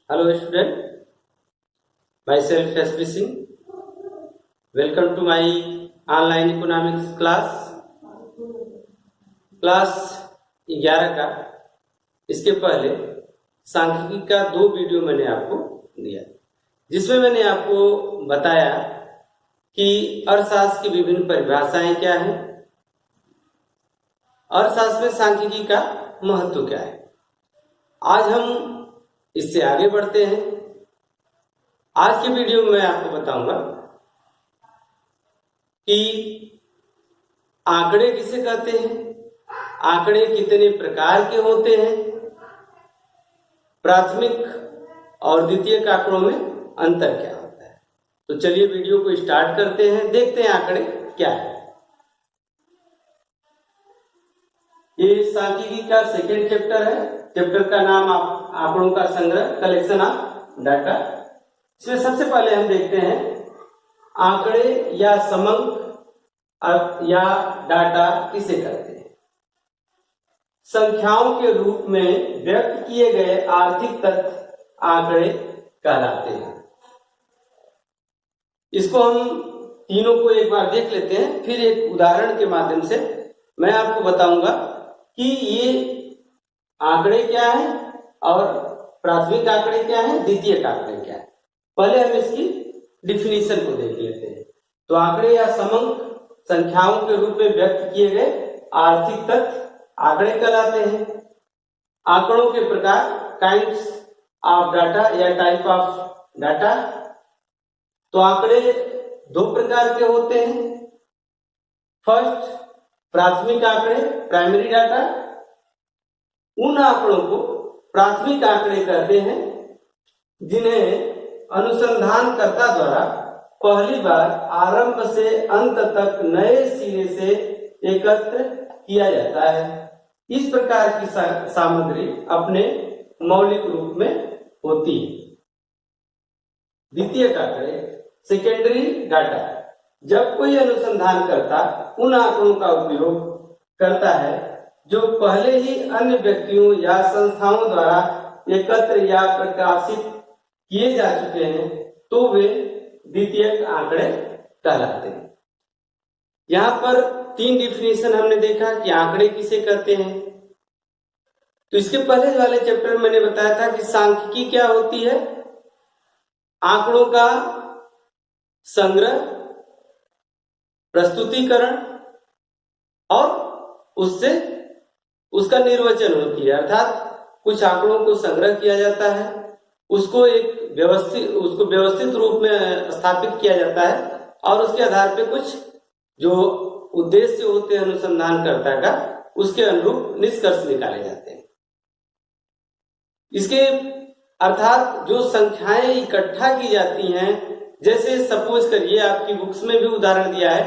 Hello student, myself SP Singh. Welcome to my online economics class 11 का। इसके पहले सांख्यिकी का 2 वीडियो मैंने आपको दिया, जिसमें मैंने आपको बताया कि अर्थशास्त्र की विभिन्न परिभाषाएं क्या हैं, अर्थशास्त्र में सांख्यिकी का महत्व क्या है। आज हम इससे आगे बढ़ते हैं। आज के वीडियो में मैं आपको बताऊंगा कि आंकड़े किसे कहते हैं, आंकड़े कितने प्रकार के होते हैं, प्राथमिक और द्वितीयक आंकड़ों में अंतर क्या होता है। तो चलिए वीडियो को स्टार्ट करते हैं, देखते हैं आंकड़े क्या है। ये सांख्यिकी का सेकेंड चैप्टर है। चैप्टर का नाम आंकड़ों का संग्रह, कलेक्शन ऑफ डाटा। इसमें सबसे पहले हम देखते हैं आंकड़े या समंक या डाटा किसे कहते हैं। संख्याओं के रूप में व्यक्त किए गए आर्थिक तथ्य आंकड़े कहलाते हैं। इसको हम तीनों को एक बार देख लेते हैं, फिर एक उदाहरण के माध्यम से मैं आपको बताऊंगा कि ये आंकड़े क्या है और प्राथमिक आंकड़े क्या है, द्वितीयक आंकड़े क्या है। पहले हम इसकी डिफिनीशन को देख लेते हैं। तो आंकड़े या समंक संख्याओं के रूप में व्यक्त किए गए आर्थिक तथ्य आंकड़े कहलाते हैं। आंकड़ों के प्रकार, काइंड्स ऑफ डाटा या टाइप ऑफ डाटा। तो आंकड़े 2 प्रकार के होते हैं। फर्स्ट, प्राथमिक आंकड़े, प्राइमरी डाटा। उन आंकड़ों को प्राथमिक आंकड़े कहते हैं जिन्हें अनुसंधानकर्ता द्वारा पहली बार आरंभ से अंत तक नए सिरे से एकत्र किया जाता है। इस प्रकार की सामग्री अपने मौलिक रूप में होती है। द्वितीयक आंकड़े, सेकेंडरी डाटा। जब कोई अनुसंधानकर्ता उन आंकड़ों का उपयोग करता है जो पहले ही अन्य व्यक्तियों या संस्थाओं द्वारा एकत्र या प्रकाशित किए जा चुके हैं, तो वे द्वितीयक आंकड़े कहलाते हैं। यहाँ पर 3 डिफिनीशन हमने देखा कि आंकड़े किसे कहते हैं। तो इसके पहले वाले चैप्टर में मैंने बताया था कि सांख्यिकी क्या होती है, आंकड़ों का संग्रह, प्रस्तुतिकरण और उससे उसका निर्वचन होती है। अर्थात कुछ आंकड़ों को संग्रह किया जाता है, उसको व्यवस्थित रूप में स्थापित किया जाता है और उसके आधार पे कुछ जो उद्देश्य होते हैं अनुसंधानकर्ता का, उसके अनुरूप निष्कर्ष निकाले जाते हैं। इसके अर्थात जो संख्याएं इकट्ठा की जाती हैं, जैसे सपोज करिए आपकी बुक्स में भी उदाहरण दिया है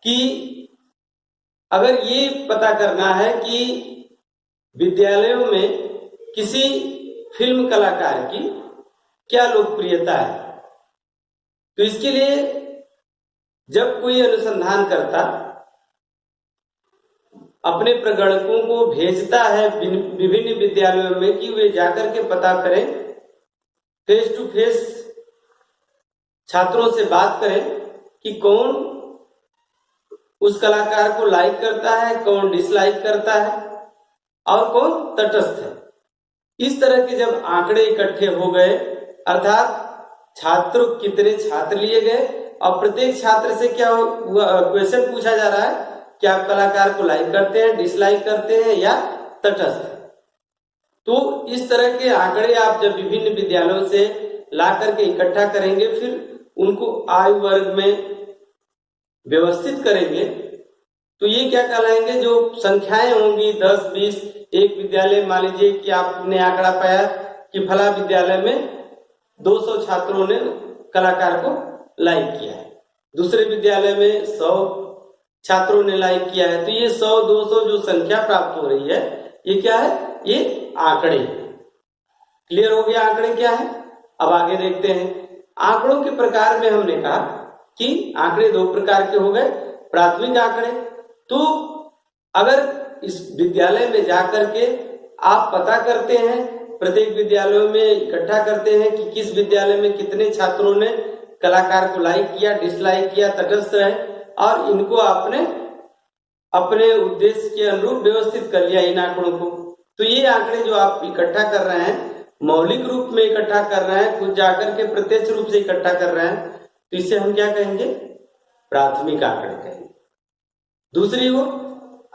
कि अगर ये पता करना है कि विद्यालयों में किसी फिल्म कलाकार की क्या लोकप्रियता है, तो इसके लिए जब कोई अनुसंधानकर्ता अपने प्रगणकों को भेजता है विभिन्न विद्यालयों में कि वे जाकर के पता करें, फेस टू फेस छात्रों से बात करें कि कौन उस कलाकार को लाइक करता है, कौन डिसलाइक करता है और कौन तटस्थ है। इस तरह के जब आंकड़े इकट्ठे हो गए, अर्थात कितने छात्र लिए गए और प्रत्येक छात्र से क्या क्वेश्चन पूछा जा रहा है कि आप कलाकार को लाइक करते हैं, डिसलाइक करते हैं या तटस्थ है। तो इस तरह के आंकड़े आप जब विभिन्न विद्यालयों से ला करके इकट्ठा करेंगे, फिर उनको आयु वर्ग में व्यवस्थित करेंगे, तो ये क्या कहलाएंगे, जो संख्याएं होंगी 10, 20, एक विद्यालय मान लीजिए कि आपने आंकड़ा पाया कि फला विद्यालय में 200 छात्रों ने कलाकार को लाइक किया है, दूसरे विद्यालय में 100 छात्रों ने लाइक किया है। तो ये 100, 200 जो संख्या प्राप्त हो रही है, ये क्या है, ये आंकड़े। क्लियर हो गया आंकड़े क्या है। अब आगे देखते हैं। आंकड़ों के प्रकार में हमने कहा कि आंकड़े 2 प्रकार के हो गए। प्राथमिक आंकड़े, तो अगर इस विद्यालय में जाकर के आप पता करते हैं प्रत्येक विद्यालयों में इकट्ठा करते हैं कि किस विद्यालय में कितने छात्रों ने कलाकार को लाइक किया, डिसलाइक किया, तटस्थ रहे, और इनको आपने अपने उद्देश्य के अनुरूप व्यवस्थित कर लिया इन आंकड़ों को। तो ये आंकड़े जो आप इकट्ठा कर रहे हैं, मौलिक रूप में इकट्ठा कर रहे हैं, खुद जाकर के प्रत्यक्ष रूप से इकट्ठा कर रहे हैं, तो इसे हम क्या कहेंगे? प्राथमिक आंकड़े कहेंगे। दूसरी ओर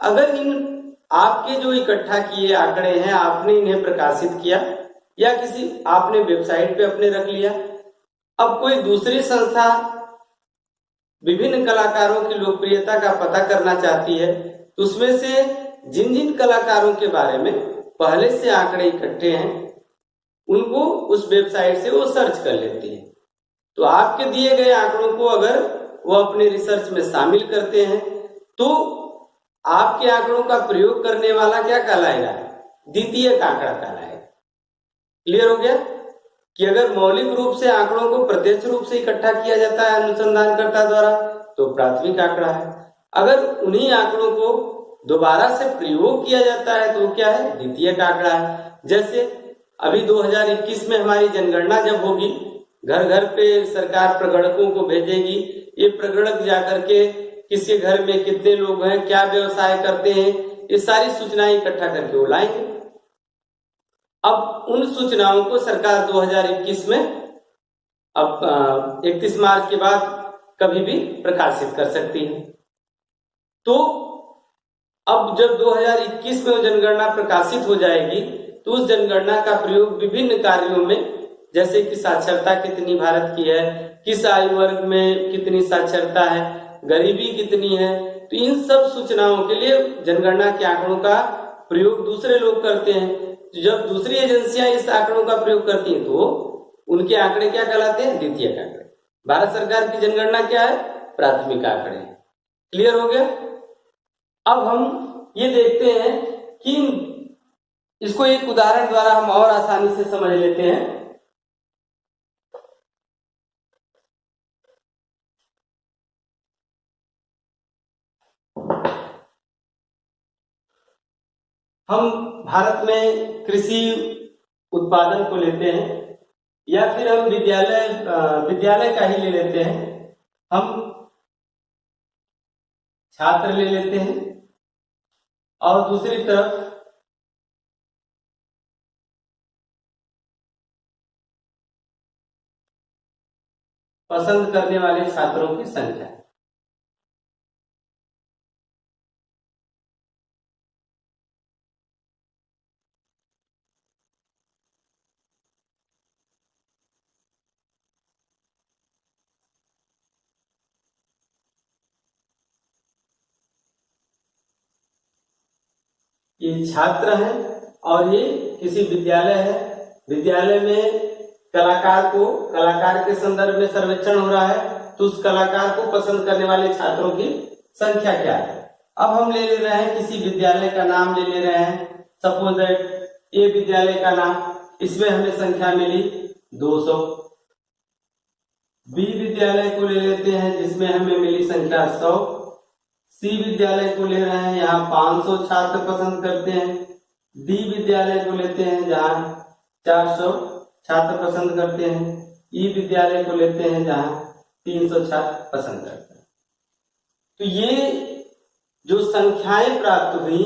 अगर इन आपके जो इकट्ठा किए आंकड़े हैं आपने इन्हें प्रकाशित किया या किसी आपने वेबसाइट पे अपने रख लिया, अब कोई दूसरी संस्था विभिन्न कलाकारों की लोकप्रियता का पता करना चाहती है, तो उसमें से जिन जिन कलाकारों के बारे में पहले से आंकड़े इकट्ठे हैं उनको उस वेबसाइट से वो सर्च कर लेती है। तो आपके दिए गए आंकड़ों को अगर वो अपने रिसर्च में शामिल करते हैं तो आपके आंकड़ों का प्रयोग करने वाला क्या कहलाएगा? द्वितीयक आंकड़ा कहलाएगा। क्लियर हो गया कि अगर मौलिक रूप से आंकड़ों को प्रत्यक्ष रूप से इकट्ठा किया जाता है अनुसंधानकर्ता द्वारा तो प्राथमिक आंकड़ा है, अगर उन्हीं आंकड़ों को दोबारा से प्रयोग किया जाता है तो क्या है? द्वितीयक आंकड़ा है। जैसे अभी 2021 में हमारी जनगणना जब होगी, घर घर पे सरकार प्रगणकों को भेजेगी, ये प्रगणक जाकर के किसके घर में कितने लोग हैं, क्या व्यवसाय करते हैं, ये सारी सूचनाएं इकट्ठा करके वो लाएंगे। अब उन सूचनाओं को सरकार 2021 में अब 31 मार्च के बाद कभी भी प्रकाशित कर सकती है। तो अब जब 2021 में जनगणना प्रकाशित हो जाएगी तो उस जनगणना का प्रयोग विभिन्न कार्यों में, जैसे कि साक्षरता कितनी भारत की है, किस आयु वर्ग में कितनी साक्षरता है, गरीबी कितनी है, तो इन सब सूचनाओं के लिए जनगणना के आंकड़ों का प्रयोग दूसरे लोग करते हैं। तो जब दूसरी एजेंसियां इस आंकड़ों का प्रयोग करती हैं तो उनके आंकड़े क्या कहलाते हैं? द्वितीयक आंकड़े। भारत सरकार की जनगणना क्या है? प्राथमिक आंकड़े। क्लियर हो गया? अब हम ये देखते हैं कि इसको एक उदाहरण द्वारा हम और आसानी से समझ लेते हैं। हम भारत में कृषि उत्पादन को लेते हैं या फिर हम विद्यालय का ही ले लेते हैं, हम छात्र ले लेते हैं और दूसरी तरफ पसंद करने वाले छात्रों की संख्या। ये छात्र हैं और ये किसी विद्यालय है। विद्यालय में कलाकार के संदर्भ में सर्वेक्षण हो रहा है, तो उस कलाकार को पसंद करने वाले छात्रों की संख्या क्या है। अब हम ले रहे हैं किसी विद्यालय का नाम ले रहे हैं, सपोज दैट ए विद्यालय का नाम, इसमें हमें संख्या मिली 200। बी विद्यालय को ले लेते हैं जिसमें हमें मिली संख्या 100। सी विद्यालय को ले रहे हैं, यहाँ 500 छात्र पसंद करते हैं। डी विद्यालय को लेते हैं जहाँ 400 छात्र पसंद करते हैं। ई विद्यालय को लेते हैं जहाँ 300 छात्र पसंद करते हैं। तो ये जो संख्याएं प्राप्त हुई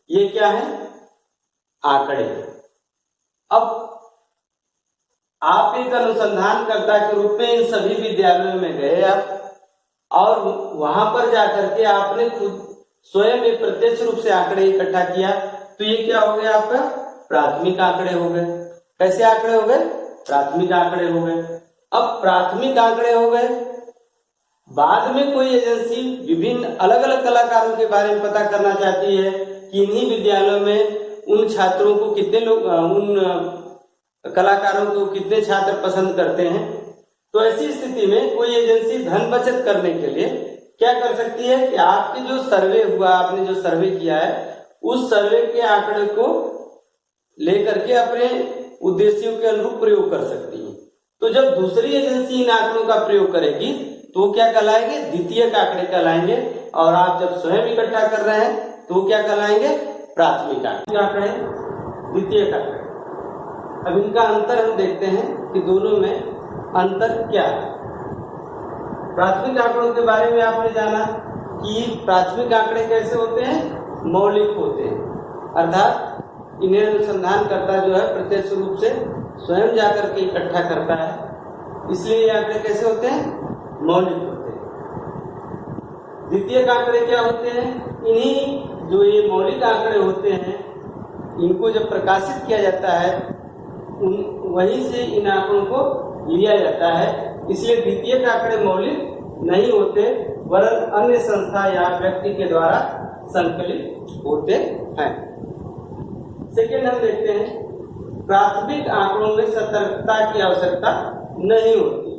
ये क्या है? आंकड़े। अब आप एक अनुसंधानकर्ता के रूप में इन सभी विद्यालयों में गए आप, और वहां पर जाकर के आपने खुद स्वयं एक प्रत्यक्ष रूप से आंकड़े इकट्ठा किया, तो ये क्या हो गया? आपका प्राथमिक आंकड़े हो गए। कैसे आंकड़े हो गए? प्राथमिक आंकड़े हो गए। अब प्राथमिक आंकड़े हो गए, बाद में कोई एजेंसी विभिन्न अलग अलग कलाकारों के बारे में पता करना चाहती है कि इन्हीं विद्यालयों में उन छात्रों को कितने लोग, उन कलाकारों को कितने छात्र पसंद करते हैं। तो ऐसी स्थिति में कोई एजेंसी धन बचत करने के लिए क्या कर सकती है कि आपके जो सर्वे हुआ, आपने जो सर्वे किया है, उस सर्वे के आंकड़े को लेकर के अपने उद्देश्यों के अनुरूप प्रयोग कर सकती है। तो जब दूसरी एजेंसी इन आंकड़ों का प्रयोग करेगी तो क्या कहलाएंगे? द्वितीयक आंकड़े कहलाएंगे। और आप जब स्वयं इकट्ठा कर रहे हैं तो क्या कहलाएंगे? प्राथमिक आंकड़े, द्वितीयक आंकड़े। अब इनका अंतर हम देखते हैं कि दोनों में अंतर क्या है। प्राथमिक आंकड़ों के बारे में आपने जाना कि प्राथमिक आंकड़े कैसे होते हैं, मौलिक होते हैं, अर्थात इन्हें अनुसंधानकर्ता जो है प्रत्यक्ष रूप से स्वयं जाकर के इकट्ठा करता है, इसलिए ये आंकड़े कैसे होते हैं, मौलिक होते हैं। द्वितीयक आंकड़े क्या होते हैं, इन्हीं जो ये मौलिक आंकड़े होते हैं इनको जब प्रकाशित किया जाता है वहीं से इन आंकड़ों को लिया जाता है, इसलिए द्वितीयक आंकड़े मौलिक नहीं होते वरन अन्य संस्था या व्यक्ति के द्वारा संकलित होते हैं। सेकेंड हम देखते हैं प्राथमिक आंकड़ों में सतर्कता की आवश्यकता नहीं होती।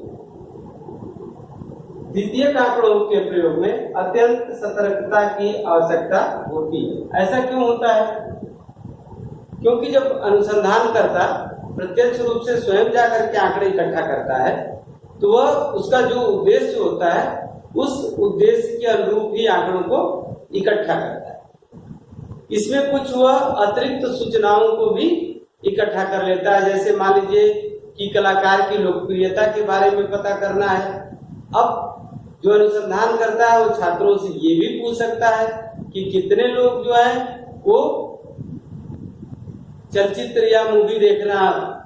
द्वितीयक आंकड़ों के प्रयोग में अत्यंत सतर्कता की आवश्यकता होती है। ऐसा क्यों होता है? क्योंकि जब अनुसंधानकर्ता प्रत्यक्ष रूप से स्वयं जाकर के आंकड़े इकट्ठा करता है तो वह उसका जो उद्देश्य होता है उस उद्देश्य के अनुरूप ही आंकड़ों को इकट्ठा करता है। इसमें कुछ वह अतिरिक्त सूचनाओं को भी इकट्ठा कर लेता है, जैसे मान लीजिए कि कलाकार की लोकप्रियता के बारे में पता करना है। अब जो अनुसंधान करता है वो छात्रों से ये भी पूछ सकता है कि कितने लोग जो है वो चलचित्र या मूवी देखना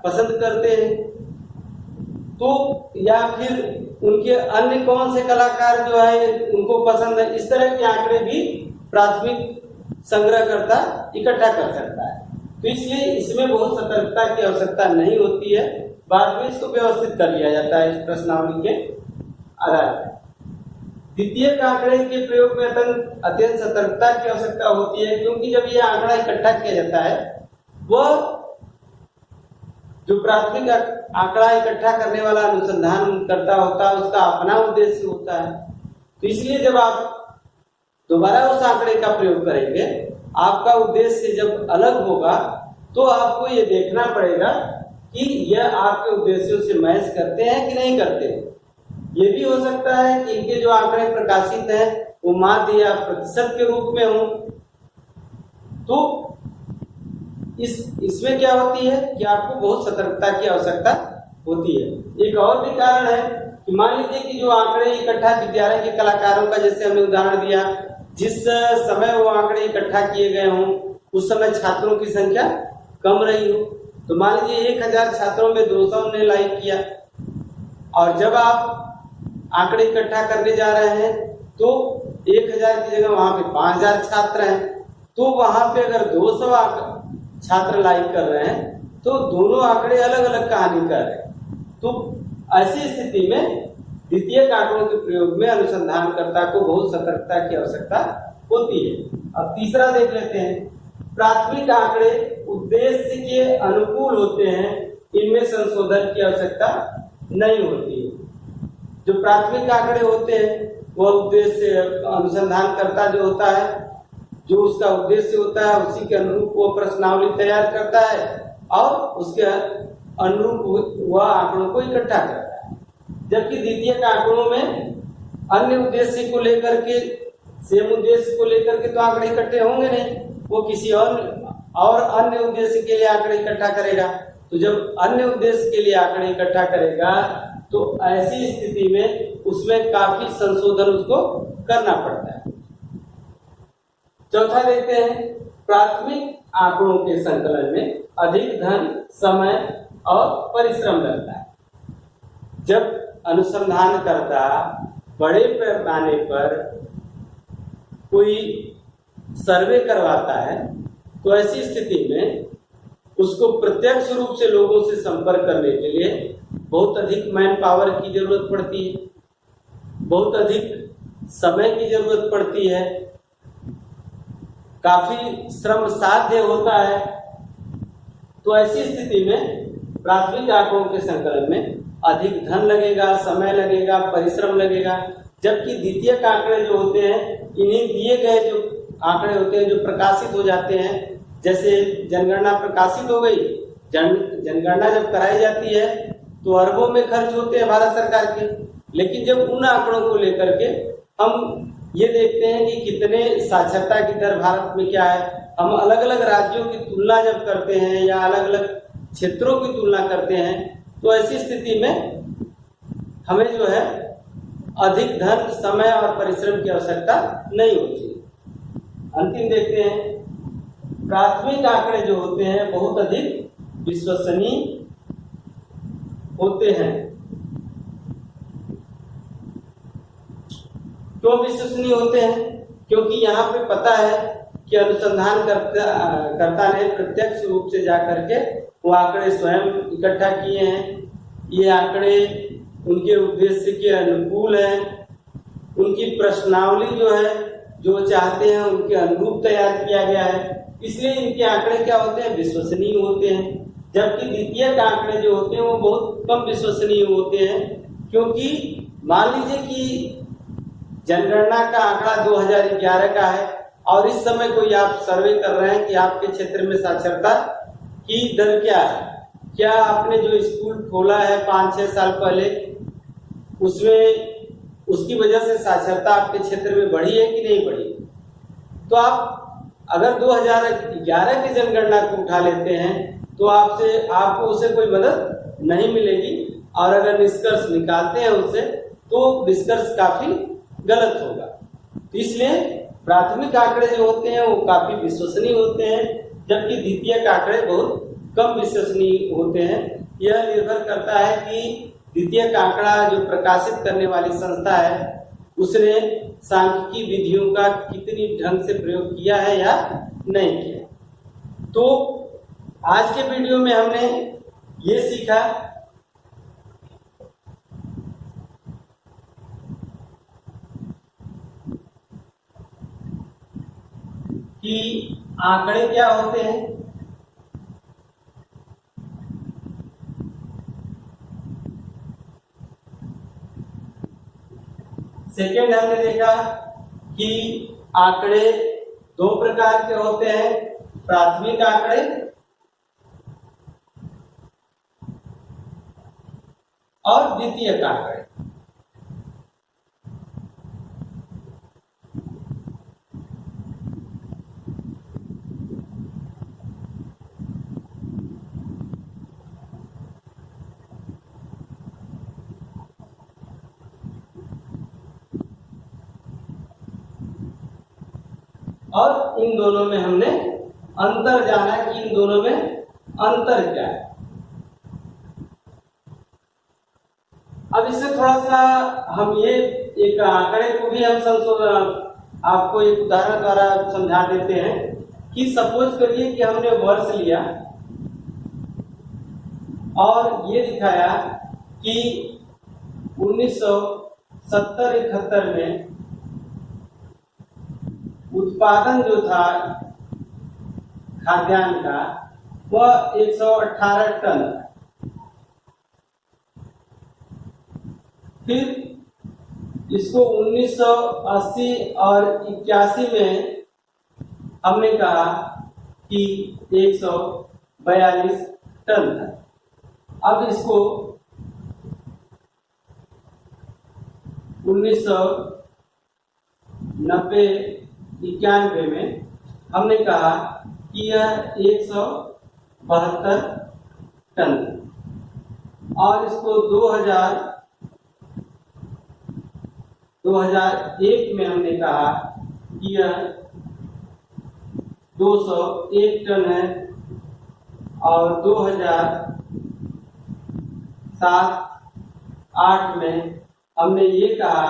पसंद करते हैं, तो या फिर उनके अन्य कौन से कलाकार जो है उनको पसंद है। इस तरह के आंकड़े भी प्राथमिक संग्रहकर्ता इकट्ठा कर सकता है। तो इसलिए इसमें बहुत सतर्कता की आवश्यकता नहीं होती है, बाद में इसको व्यवस्थित कर लिया जाता है इस प्रश्नावली के आधार पर। द्वितीयक आंकड़े के प्रयोग में अत्यंत सतर्कता की आवश्यकता होती है, क्योंकि जब ये आंकड़ा इकट्ठा किया जाता है वह जो प्राथमिक आंकड़ा इकट्ठा करने वाला अनुसंधान करता होता है उसका अपना उद्देश्य होता है। तो इसलिए जब आप दोबारा उस आंकड़े का प्रयोग करेंगे, आपका उद्देश्य जब अलग होगा तो आपको ये देखना पड़ेगा कि यह आपके उद्देश्यों से मैच करते हैं कि नहीं करते। ये भी हो सकता है कि इनके जो आंकड़े प्रकाशित हैं वो माध्य या प्रतिशत के रूप में हो। तो इसमें क्या होती है कि आपको बहुत सतर्कता की आवश्यकता होती है। एक और भी कारण है कि मान लीजिए कि जो आंकड़े इकट्ठा विद्यालय के कलाकारों का, जैसे हमने उदाहरण दिया, जिस समय वो आंकड़े इकट्ठा किए गए हों उस समय छात्रों की संख्या कम रही हो। तो मान लीजिए 1000 छात्रों में 200 ने लाइक किया, और जब आप आंकड़े इकट्ठा करने जा रहे हैं तो 1000 की जगह वहां पे 5000 छात्र हैं, तो वहां पे अगर 200 छात्र लाइक कर रहे हैं तो दोनों आंकड़े अलग अलग कहानी कर रहे हैं। तो ऐसी स्थिति में द्वितीयक आंकड़ों के प्रयोग में अनुसंधानकर्ता को बहुत सतर्कता की आवश्यकता होती है। अब तीसरा देख लेते हैं। प्राथमिक आंकड़े उद्देश्य के अनुकूल होते हैं, इनमें संशोधन की आवश्यकता नहीं होती है। जो प्राथमिक आंकड़े होते हैं वह उद्देश्य अनुसंधानकर्ता जो होता है, जो उसका उद्देश्य होता है उसी के अनुरूप वो प्रश्नावली तैयार करता है और उसके अनुरूप वह आंकड़ों को इकट्ठा करता है। जबकि द्वितीयक आंकड़ों में अन्य उद्देश्य को लेकर के, सेम उद्देश्य को लेकर के तो आंकड़े इकट्ठे होंगे नहीं, वो किसी और अन्य उद्देश्य के लिए आंकड़े इकट्ठा करेगा। तो जब अन्य उद्देश्य के लिए आंकड़े इकट्ठा करेगा तो ऐसी स्थिति में उसमें काफी संशोधन उसको करना पड़ता है। चौथा देखते हैं, प्राथमिक आंकड़ों के संकलन में अधिक धन, समय और परिश्रम लगता है। जब अनुसंधानकर्ता बड़े पैमाने पर कोई सर्वे करवाता है तो ऐसी स्थिति में उसको प्रत्यक्ष रूप से लोगों से संपर्क करने के लिए बहुत अधिक मैन पावर की जरूरत पड़ती है, बहुत अधिक समय की जरूरत पड़ती है, काफी श्रम साध्य होता है। तो ऐसी स्थिति में प्राथमिक आंकड़ों के संकलन में अधिक धन लगेगा, समय लगेगा, परिश्रम लगेगा। जबकि द्वितीयक आंकड़े जो होते हैं, इन्हीं दिए गए जो आंकड़े होते हैं जो प्रकाशित हो जाते हैं, जैसे जनगणना प्रकाशित हो गई, जनगणना जब कराई जाती है तो अरबों में खर्च होते हैं भारत सरकार के, लेकिन जब उन आंकड़ों को लेकर के हम ये देखते हैं कि कितने साक्षरता की दर भारत में क्या है, हम अलग अलग राज्यों की तुलना जब करते हैं या अलग अलग क्षेत्रों की तुलना करते हैं तो ऐसी स्थिति में हमें जो है अधिक धन, समय और परिश्रम की आवश्यकता नहीं होती। अंतिम देखते हैं, प्राथमिक आंकड़े जो होते हैं बहुत अधिक विश्वसनीय होते हैं। क्यों विश्वसनीय होते हैं? क्योंकि यहाँ पे पता है कि अनुसंधान कर्ता ने प्रत्यक्ष रूप से जाकर के वो आंकड़े स्वयं इकट्ठा किए हैं। ये आंकड़े उनके उद्देश्य के अनुकूल हैं। उनकी प्रश्नावली जो है, जो चाहते हैं उनके अनुरूप तैयार किया गया है, इसलिए इनके आंकड़े क्या होते हैं? विश्वसनीय होते हैं। जबकि द्वितीयक आंकड़े जो होते हैं वो बहुत कम विश्वसनीय होते हैं। क्योंकि मान लीजिए कि जनगणना का आंकड़ा 2011 का है और इस समय कोई आप सर्वे कर रहे हैं कि आपके क्षेत्र में साक्षरता की दर क्या है, क्या आपने जो स्कूल खोला है 5-6 साल पहले उसमें उसकी वजह से साक्षरता आपके क्षेत्र में बढ़ी है कि नहीं बढ़ी? तो आप अगर 2011 की जनगणना को उठा लेते हैं तो आपको उससे कोई मदद नहीं मिलेगी, और अगर निष्कर्ष निकालते हैं उससे तो निष्कर्ष काफी गलत होगा। तो इसलिए प्राथमिक आंकड़े जो होते हैं वो काफी विश्वसनीय होते हैं, जबकि द्वितीयक आंकड़े बहुत कम विश्वसनीय होते हैं। यह निर्भर करता है कि द्वितीयक आंकड़ा जो प्रकाशित करने वाली संस्था है उसने सांख्यिकी विधियों का कितनी ढंग से प्रयोग किया है या नहीं किया। तो आज के वीडियो में हमने ये सीखा कि आंकड़े क्या होते हैं, सेकेंड हमने देखा कि आंकड़े दो प्रकार के होते हैं, प्राथमिक आंकड़े और द्वितीयक आंकड़े। और इन दोनों में हमने अंतर जाना कि इन दोनों में अंतर क्या है। अब इससे थोड़ा सा हम ये एक आंकड़े को भी हम आपको एक उदाहरण द्वारा समझा देते हैं कि सपोज करिए कि हमने वर्ष लिया और ये दिखाया कि 1970-71 में उत्पादन जो था खाद्यान्न का वह 118 टन। फिर इसको 1980 और 81 में हमने कहा कि 142 टन था। अब इसको 1990-91 में हमने कहा कि यह 172 टन, और इसको 2001 में हमने कहा कि यह 201 टन है, और 2007-08 में हमने ये कहा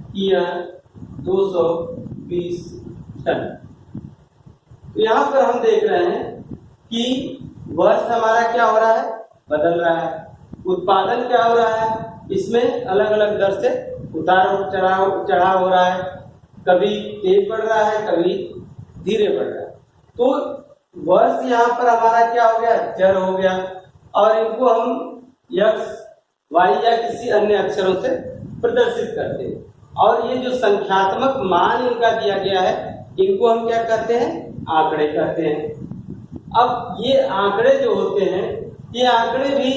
कि यह 220 टन। तो यहाँ पर हम देख रहे हैं कि वर्ष हमारा क्या हो रहा है? बदल रहा है। उत्पादन क्या हो रहा है? इसमें अलग अलग दर से उतार चढ़ाव हो रहा है, कभी तेज बढ़ रहा है, कभी धीरे बढ़ रहा है। तो वर्ष यहाँ पर हमारा क्या हो गया? चर हो गया, और इनको हम x, y या किसी अन्य अक्षरों से प्रदर्शित करते हैं। और ये जो संख्यात्मक मान इनका दिया गया है इनको हम क्या करते हैं? आंकड़े कहते हैं। अब ये आंकड़े जो होते हैं, ये आंकड़े भी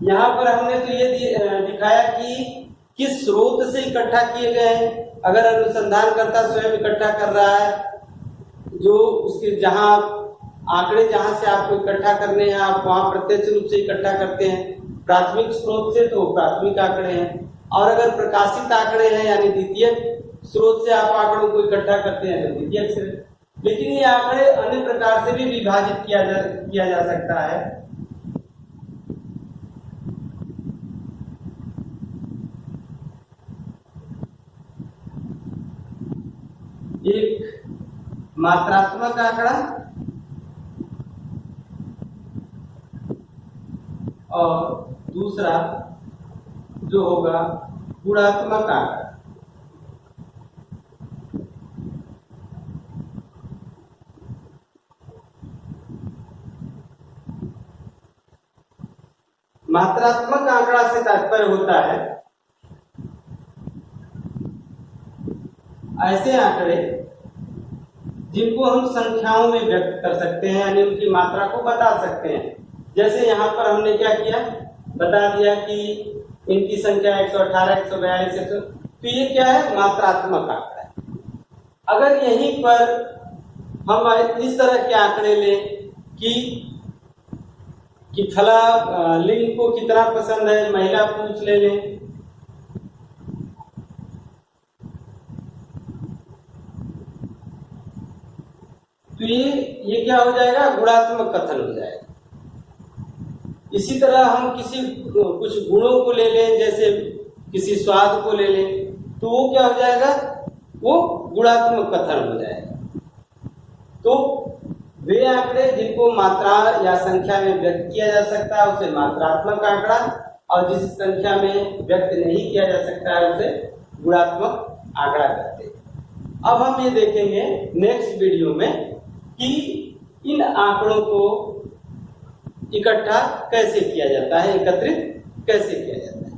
यहाँ पर हमने तो ये दिखाया कि किस स्रोत से इकट्ठा किए गए हैं। अगर अनुसंधान करता स्वयं इकट्ठा कर रहा है, जो उसके जहाँ आंकड़े जहां से आपको इकट्ठा करने हैं आप वहां प्रत्यक्ष रूप से इकट्ठा करते हैं, प्राथमिक स्रोत से तो प्राथमिक आंकड़े हैं, और अगर प्रकाशित आंकड़े हैं यानी द्वितीयक स्रोत से आप आंकड़ों को इकट्ठा करते हैं तो द्वितीयक से। लेकिन ये आंकड़े अन्य प्रकार से भी विभाजित किया जा सकता है। एक मात्रात्मक आंकड़ा और दूसरा जो होगा गुणात्मक आंकड़ा। मात्रात्मक आंकड़ा से तात्पर्य होता है ऐसे आंकड़े जिनको हम संख्याओं में व्यक्त कर सकते हैं, यानी उनकी मात्रा को बता सकते हैं। जैसे यहाँ पर हमने क्या किया, बता दिया कि इनकी संख्या 118, 142, 100, तो ये क्या है, मात्रात्मक आंकड़ा है। अगर यहीं पर हम इस तरह के आंकड़े लें कि फला लिंग को कितना पसंद है, महिला पुरुष ले लें, तो ये क्या हो जाएगा, गुणात्मक कथन हो जाएगा। इसी तरह हम कुछ गुणों को ले लें, जैसे किसी स्वाद को ले लें, तो वो क्या हो जाएगा, वो गुणात्मक कथन हो जाएगा। तो वे आंकड़े जिनको मात्रा या संख्या में व्यक्त किया जा सकता है उसे मात्रात्मक आंकड़ा, और जिस संख्या में व्यक्त नहीं किया जा सकता है उसे गुणात्मक आंकड़ा कहते हैं। अब हम ये देखेंगे नेक्स्ट वीडियो में कि इन आंकड़ों को इकट्ठा कैसे किया जाता है, एकत्रित कैसे किया जाता है।